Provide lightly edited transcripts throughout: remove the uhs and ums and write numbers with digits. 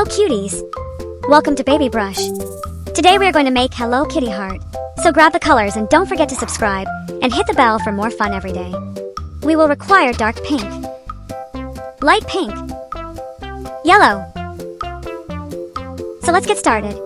Hello cuties! Welcome to BabyBrush. Today we are going to make Hello Kitty Heart. So grab the colors and don't forget to subscribe and hit the bell for more fun every day. We will require dark pink, light pink, yellow. So let's get started.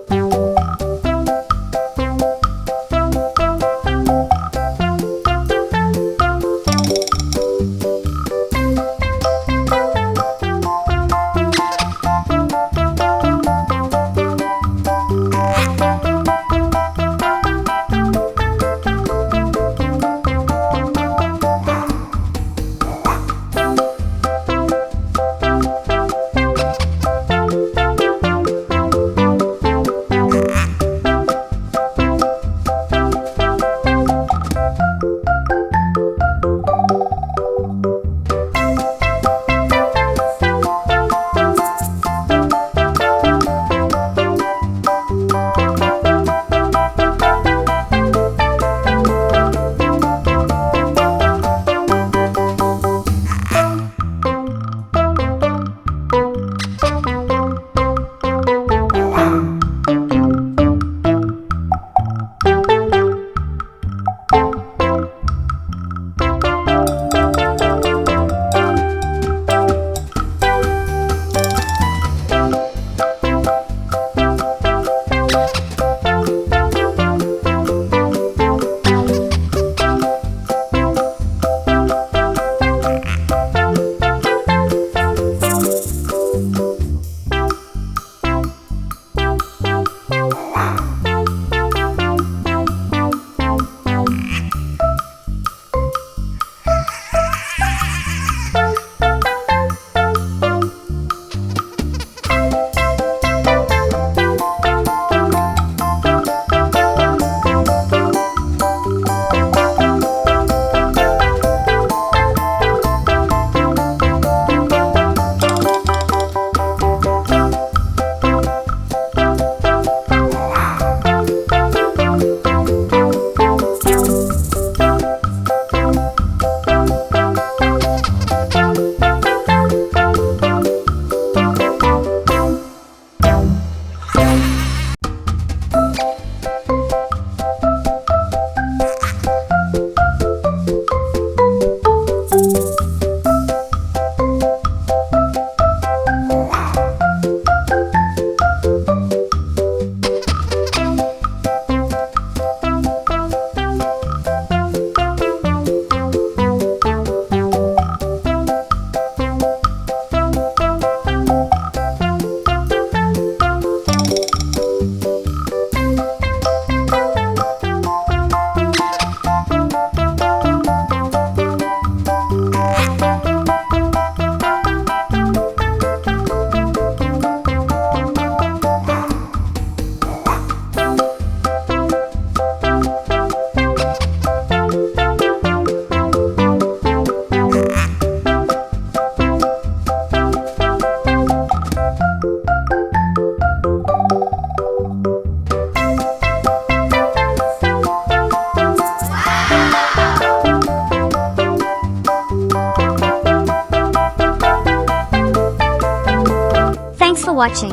Thanks for watching.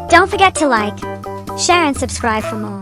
Don't forget to like, share and subscribe for more.